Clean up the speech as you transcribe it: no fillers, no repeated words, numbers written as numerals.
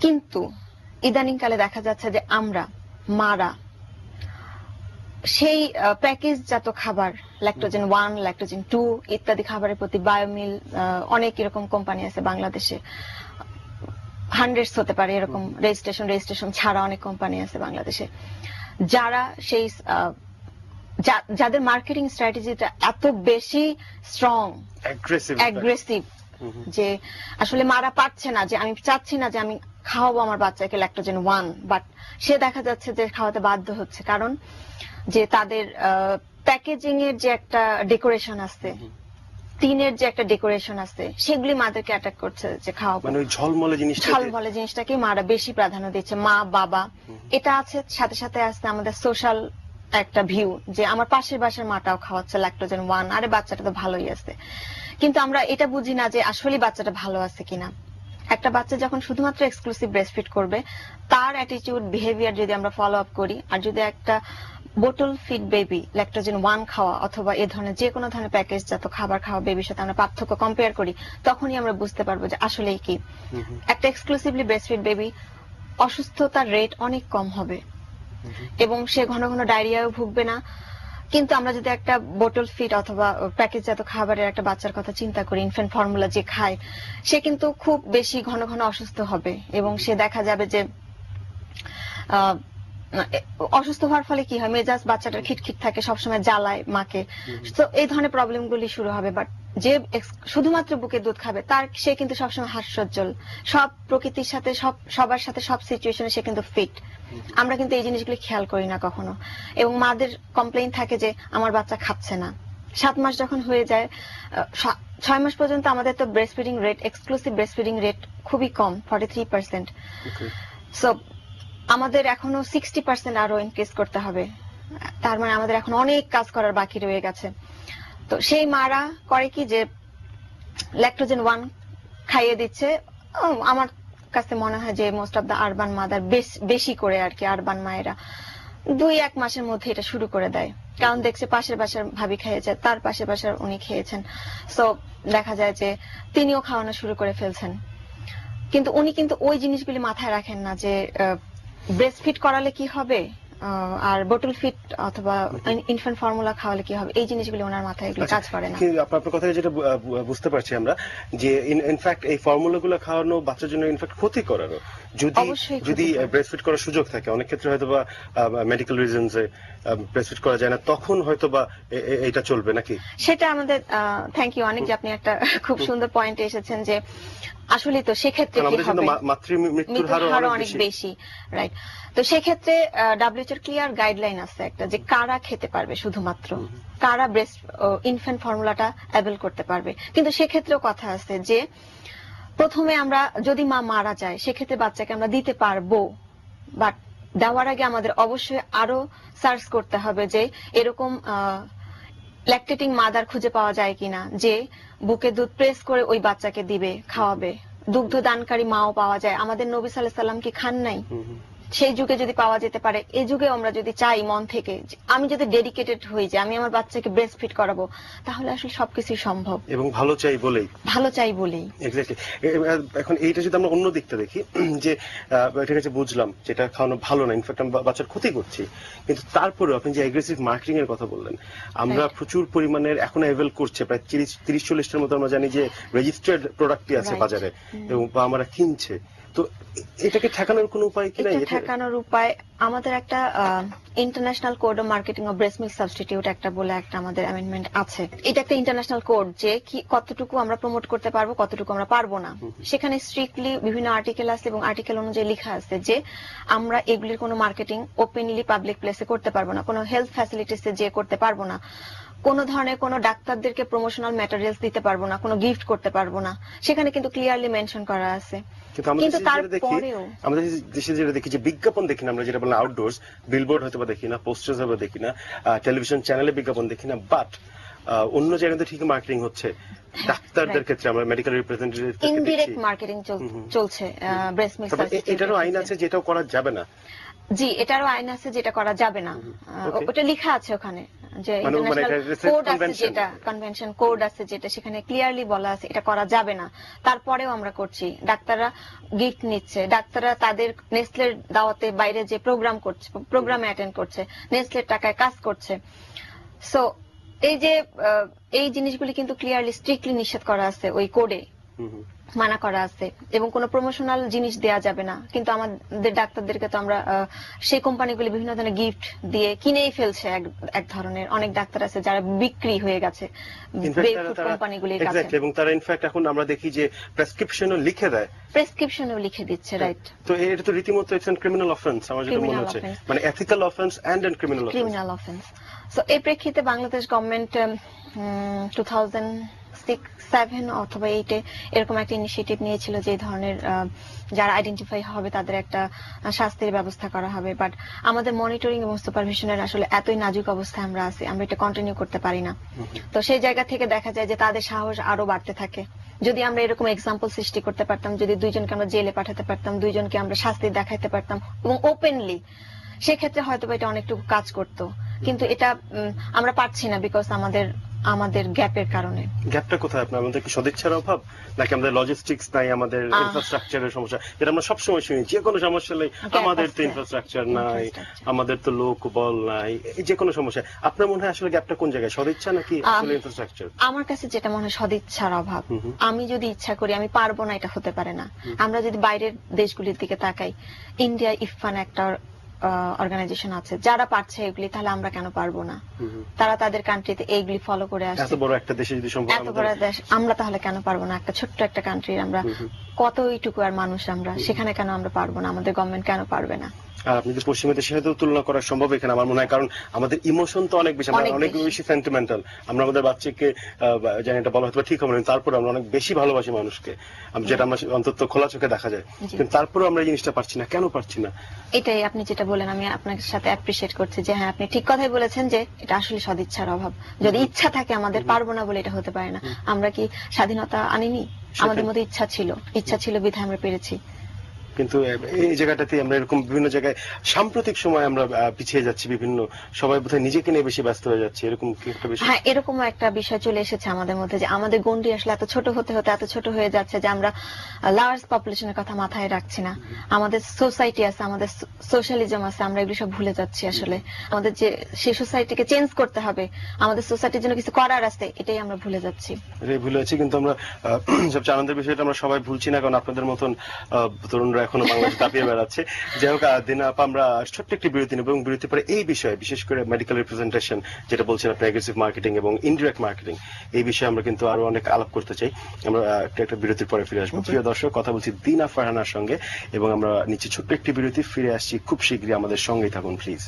কিন্তু ইদানিং কালে দেখা যাচ্ছে যে আমরা মারা সেই প্যাকেজজাত খাবার ল্যাকটোজেন 1 ল্যাকটোজেন 2 ইত্যাদি খাবারের প্রতি বায়োমিল অনেক এরকম কোম্পানি আছে বাংলাদেশে, হান্ড্রেডস হতে পারে এরকম রেজিস্ট্রেশন ছাড়া অনেক কোম্পানি আছে বাংলাদেশে, যারা সেই যাদের মার্কেটিং স্ট্র্যাটেজিটা এত বেশি স্ট্রং অ্যাগ্রেসিভ যে আসলে মারা পারছে না, যে আমি চাচ্ছি না যে আমি খাওয়াবো আমার বাচ্চাকে ল্যাকটোজেন 1, বাট সে দেখা যাচ্ছে যে খাওয়াতে বাধ্য হচ্ছে, কারণ যে তাদের প্যাকেজিং এর যে একটা ডেকোরেশন আছে, টিনের যে একটা ডেকোরেশন আছে, সেগুলি মাদেরকে অ্যাটাক করছে যে খাওয়াবো, মানে ওই ঝলমলে জিনিসটাকে মারা বেশি প্রাধান্য দিচ্ছে, মা বাবা। এটা আছে, সাথে সাথে আছে আমাদের সোশ্যাল একটা ভিউ যে আমার পাশের বাসার মাটাও খাওয়াচ্ছে ল্যাকটোজেন 1, আরে বাচ্চাটা তো ভালোই আছে। কিন্তু আমরা এটা বুঝি না যে আসলে বাচ্চাটা ভালো আছে কিনা। একটা বাচ্চা যখন শুধুমাত্র এক্সক্লুসিভ ব্রেস্টফিড করবে, তার অ্যাটিটিউড বিহেভিয়ার যদি আমরা ফলো আপ করি, আর যদি একটা বোতল ফিড বেবি ল্যাকটোজেন 1 খাওয়া অথবা এ ধরনের যে কোনো ধরনের প্যাকেজ জাত খাবার খাওয়া বেবির সাথে আমরা পার্থক্য কম্পেয়ার করি, তখনই আমরা বুঝতে পারবো যে আসলেই কি একটা এক্সক্লুসিভলি ব্রেস্টফিড বেবি অসুস্থতার রেট অনেক কম হবে এবং সে ঘন ঘন ডায়রিয়াও ভুগবে না। কিন্তু আমরা যদি একটা বোতল ফিড অথবা প্যাকেজজাত খাবারের একটা বাচ্চার কথা চিন্তা করি, ইনফ্যান্ট ফর্মুলা যে খায়, সে কিন্তু খুব বেশি ঘন ঘন অসুস্থ হবে এবং সে দেখা যাবে যে অসুস্থ হওয়ার ফলে কি হয়, মেজাজ বাচ্চাটার খিটখিট থাকে, সবসময় জ্বালায় মাকে, তো এই ধরনের প্রবলেম গুলি শুরু হবে। বাট যে শুধুমাত্র বুকের দুধ খাবে, তার সে কিন্তু সবসময় হাস্যোজ্জ্বল, সব প্রকৃতির সাথে সবার সাথে সব সিচুয়েশনে সে কিন্তু ফিট। আমরা কিন্তু এই জিনিসগুলি খেয়াল করি না কখনো, এবং মাদের কমপ্লেইন থাকে যে আমার বাচ্চা খাচ্ছে না। 7 মাস যখন হয়ে যায়, 6 মাস পর্যন্ত আমাদের তো breast feeding rate, exclusive breast feeding rate খুবই কম, 43%। সো আমাদের এখনো 60% আরো ইনক্রিজ করতে হবে, তার মানে আমাদের এখন অনেক কাজ করার বাকি রয়ে গেছে। তো সেই মারা করে কি যে ল্যাকটোজেন 1 খাইয়ে দিচ্ছে। আমার কাছে মনে হয় যে most of the urban mother, বেশি করে আর কি আরবান মায়েরা 2-1 মাসের মধ্যে এটা শুরু করে দেয়, কারণ দেখছে পাশের বাসার ভাবি খেয়েছে, তার পাশের বাসার উনি খেয়েছেন, সো দেখা যায় যে তিনিও খাওয়ানো শুরু করে ফেলছেন। কিন্তু উনি কিন্তু ওই জিনিসগুলি মাথায় রাখেন না যে ব্রেস্ট ফিড করালে কি হবে আর বোতল ফিড অথবা ইনফ্যান্ট ফর্মুলা খাওয়ালে কি হবে, এই জিনিসগুলি ওনার মাথায় এগুলো কাজ করে না। আপনার কথা যেটা বুঝতে পারছি আমরা, যে ইনফ্যাক্ট এই ফর্মুলাগুলো খাওয়ানো বাচ্চার জন্য ইনফ্যাক্ট ক্ষতি করারও, যদি ব্রেস্টফিড করার সুযোগ থাকে, অনেক ক্ষেত্রে হয়তো বা মেডিকেল রিজনসে ব্রেস্টফিড করা যায় না, তখন হয়তো বা এটা চলবে নাকি? সেটা আমাদের থ্যাংক ইউ অনেক, যে আপনি একটা খুব সুন্দর পয়েন্টে এসেছেন যে আসলে তো সেক্ষেত্রে কি হবে, মাতৃমৃত্যুর হার অনেক বেশি, রাইট। তো সেক্ষেত্রে ডব্লিউএইচওর ক্লিয়ার গাইডলাইন আছে একটা, যে কারা খেতে পারবে, শুধুমাত্র কারা ব্রেস্ট ইনফ্যান্ট ফর্মুলাটা অ্যাভেল করতে পারবে। কিন্তু সেক্ষেত্রেও কথা আছে যে প্রথমে আমরা যদি মা মারা যায়, সেক্ষেত্রে বাচ্চাকে আমরা দিতে পারবো, বাট দেওয়ার আগে আমাদের অবশ্যই আরো সার্চ করতে হবে যে এরকম ল্যাকটেটিং মাদার খুঁজে পাওয়া যায় কিনা, যে বুকে দুধ প্রেস করে ওই বাচ্চাকে দিবে, খাওয়াবে। দুগ্ধ দানকারী মাও পাওয়া যায়, আমাদের নবী সাল্লাল্লাহু আলাইহি সাল্লাম কি খান নাই? সেই যুগে যদি পাওয়া যেতে পারে, এই যুগে আমরা যদি চাই মন থেকে, আমি যদি ডেডিকেটেড হই যে আমি আমার বাচ্চাকে ব্রেস্ট ফিড করাবো, তাহলে আসলে সবকিছুই সম্ভব, এবং ভালো চাই বলেই। এক্স্যাক্টলি। এখন এইটা যদি আমরা অন্য দিকটা দেখি, যে ঠিক আছে বুঝলাম যেটা খাওয়ানো ভালো না, ইনফ্যাক্ট আমি বাচ্চার ক্ষতি করছি, কিন্তু তারপরেও আপনি যে অ্যাগ্রেসিভ মার্কেটিং এর কথা বললেন, আমরা প্রচুর পরিমাণের এখন অ্যাভেল করছে, প্রায় 30-40টার মতো আমরা জানি যে রেজিস্টার্ড প্রোডাক্টই আছে বাজারে, এবং আমরা কিনছে। তো এটাকে ঠেকানোর কোনো উপায় কি নাই? ঠেকানোর উপায় আমাদের একটা international code of marketing of breast milk substitute একটা বলে একটা আমাদের অ্যামেন্ডমেন্ট আছে। এটা একটা ইন্টারন্যাশনাল কোড, যে কি কতটুকু আমরা প্রমোট করতে পারবো, কতটুকু আমরা পারবো না। সেখানে স্ট্রিক্টলি বিভিন্ন আর্টিকেল আছে এবং আর্টিকেল অনুযায়ী লেখা আছে যে আমরা এগুলির কোনো মার্কেটিং ওপেনলি পাবলিক প্লেসে করতে পারবো না, কোনো হেলথ ফ্যাসিলিটিসে যে করতে পারবো না, কোন ধরনের কোন ডাক্তারদেরকে প্রমোশনাল ম্যাটেরিয়ালস দিতে পারবো না, কোনো গিফট করতে পারবো না, সেখানে কিন্তু ক্লিয়ারলি মেনশন করা আছে। কিন্তু তারপরেও আমাদের দেশে যেটা দেখি, যে বিজ্ঞাপন দেখি না আমরা, যেটা বললাম আউটডোর্স বিলবোর্ড হয়তো বা দেখি না, পোস্টার্স হয়তো দেখি না, টেলিভিশন চ্যানেলে বিজ্ঞাপন দেখি না, বাট অন্য জায়গাতে ঠিক মার্কেটিং হচ্ছে। ডাক্তারদের ক্ষেত্রে আমরা মেডিকেল রিপ্রেজেন্টেটিভ ইনডিরেক্ট মার্কেটিং চলছে ব্রেস্ট মিল্ক সাবস্টিটিউট। এটারও আইন আছে যেটাও করা যাবে না? জি, এটারও আইন আছে যেটা করা যাবে না, ওটা লেখা আছে ওখানে। যে মানে ইন্টারন্যাশনাল এটা research কোড আছে convention। যেটা কনভেনশন কোড আছে যেটা সেখানে ক্লিয়ারলি বলা আছে এটা করা যাবে না, তারপরেও আমরা করছি। ডাক্তাররা গিফট নিচ্ছে, ডাক্তাররা তাদের নেসলের দাওয়াতে বাইরে যে প্রোগ্রাম করছে, প্রোগ্রামে অ্যাটেন্ড করছে, নেসলের টাকায় কাজ করছে। সো এই যে এই জিনিসগুলি কিন্তু ক্লিয়ারলি স্ট্রিক্টলি নিষেধ করা আছে ওই কোডে, মানা করা আছে, এবং কোনো প্রমোশনাল জিনিস দেয়া যাবে না। কিন্তু আমাদের ডাক্তারদেরকে তো আমরা সেই কোম্পানিগুলি বিভিন্ন ধরনের গিফট দিয়ে কিনেই ফেলছে। এক ধরনের অনেক ডাক্তার আছে যারা বিক্রি হয়ে গেছে কোম্পানিগুলির কাছে, এবং তারা ইনফ্যাক্ট এখন আমরা দেখি যে প্রেসক্রিপশনও লিখে দেয়, প্রেসক্রিপশনও লিখে দিচ্ছে। রাইট, তো এটা তো রীতিমতো একটা ক্রিমিনাল অফেন্স আমার যেটা মনে হচ্ছে, মানে ethical offence and criminal offence. So এই প্রেক্ষিতে বাংলাদেশ গভর্নমেন্ট 2006-7 অথবা 8 এরকম একটা ইনিশিয়েটিভ নিয়েছিল যে এই ধরনের যারা আইডেন্টিফাই হবে তাদের একটা শাস্তির ব্যবস্থা করা হবে। বাট আমাদের মনিটরিং এবং সুপারভিশনের আসলে এতই নাজুক অবস্থায় আমরা আছি, আমরা এটা কন্টিনিউ করতে পারি না। তো সেই জায়গা থেকে দেখা যায় যে তাদের সাহস আরো বাড়তে থাকে। যদি আমরা এরকম এক্সাম্পল সৃষ্টি করতে পারতাম, যদি দুইজনকে আমরা জেলে পাঠাতে পারতাম, দুইজনকে আমরা শাস্তি দেখাতে পারতাম এবং ওপেনলি, সেক্ষেত্রে হয়তো এটা অনেকটুকু কাজ করতো। কিন্তু এটা আমরা পারছি না বিকজ আমাদের গ্যাপের কারণে। গ্যাপটা কোথায় আপনার? আমাদের কি সদিচ্ছার অভাব, নাকি আমাদের লজিস্টিক্স নাই, আমাদের ইনফ্রাস্ট্রাকচারের সমস্যা? যেটা আমরা সবসময় শুনি, যে কোনো সমস্যা হলে আমাদের তো ইনফ্রাস্ট্রাকচার নাই, আমাদের তো লোক বল নাই, যে কোনো সমস্যা। আপনার মনে হয় আসলে গ্যাপটা কোন জায়গায়, সদিচ্ছা নাকি আসলে ইনফ্রাস্ট্রাকচার? আমার কাছে যেটা মনে হয় সদিচ্ছার অভাব। আমি যদি ইচ্ছা করি আমি পারবো না, এটা হতে পারে না। আমরা যদি বাইরের দেশগুলির দিকে তাকাই, ইন্ডিয়া ইফফান একটা অর্গানাইজেশন আছে, যারা পারছে এগুলি, তাহলে আমরা কেন পারবো না? তারা তাদের কান্ট্রিতে এইগুলি ফলো করে আসছে। এত বড় একটা দেশে যদি সম্ভব, এত বড় দেশ, আমরা তাহলে কেন পারবো না? একটা ছোট্ট একটা কান্ট্রির আমরা কতইটুকু আর মানুষ, আমরা সেখানে কেন আমরা পারবো না? আমাদের গভর্নমেন্ট কেন পারবে না? আর আপনি যদি পশ্চিমা দেশের সাথে তুলনা করা সম্ভব এখানে, আমার মনে হয়, কারণ আমাদের ইমোশন তো অনেক বেশি, আমরা অনেক বেশি সেন্টিমেন্টাল। আমরা আমাদের বাচ্চাকে জানি এটা বলা হয়তো ঠিক হবে না, তারপরে আমরা অনেক বেশি ভালোবাসি মানুষকে, যেটা আমরা অন্তত খোলা চোখে দেখা যায়। কিন্তু তারপরেও আমরা এই জিনিসটা পারছি না, কেন পারছি না? এটাই আপনি যেটা বলেন, আমি আপনার সাথে অ্যাপ্রিশিয়েট করছি যে হ্যাঁ, আপনি ঠিক কথাই বলেছেন যে এটা আসলে সদিচ্ছার অভাব। যদি ইচ্ছা থাকে, আমাদের পারবো না বলে এটা হতে পারে না। আমরা কি স্বাধীনতা আনিনি? আমাদের মধ্যে ইচ্ছা ছিল বিধায় আমরা পেরেছি। কিন্তু এই জায়গাটাতে আমরা এরকম বিভিন্ন জায়গায় সাম্প্রতিক সময় আমরা পিছিয়ে যাচ্ছি, বিভিন্ন সবাই বোধহয় নিজেকে নিয়ে বেশি ব্যস্ত হয়ে যাচ্ছে, এরকম কি একটা বিষয়? হ্যাঁ, এরকম একটা বিষয় চলে এসেছে আমাদের মধ্যে যে আমাদের গন্ডি আসলে এত ছোট হতে হতে এত ছোট হয়ে যাচ্ছে যে আমরা লার্জ পপুলেশনের কথা মাথায় রাখছি না। আমাদের সোসাইটি আছে, আমাদের সোশ্যালিজম আছে, আমরা এগুলো সব ভুলে যাচ্ছি। আসলে আমাদের যে সেই সোসাইটিকে চেঞ্জ করতে হবে, আমাদের সোসাইটির জন্য কিছু করার আছে, এটাই আমরা ভুলে যাচ্ছি। এটাই ভুলে যাচ্ছি। কিন্তু আমরা সবচেয়ে আনন্দের বিষয়টা আমরা সবাই ভুলছি না, কারণ আপনাদের মতন তরুণরা এখনো বাংলাদেশে দাপিয়ে বেড়াচ্ছে। যাই হোক, দিনা আপা, আমরা ছোট্ট একটি বিরতি নেব এবং বিরতি পরে এই বিষয়ে, বিশেষ করে মেডিকেল রিপ্রেজেন্টেশন যেটা বলছেন আপনি, অ্যাগ্রেসিভ মার্কেটিং এবং ইনডিরেক্ট মার্কেটিং, এই বিষয়ে আমরা কিন্তু আরো অনেক আলাপ করতে চাই। আমরা একটা বিরতির পরে ফিরে আসবো। প্রিয় দর্শক, কথা বলছি দিনা ফারহানার সঙ্গে, এবং আমরা নিচ্ছি ছোট্ট একটি বিরতি, ফিরে আসছি খুব শীঘ্রই। আমাদের সঙ্গেই থাকুন প্লিজ।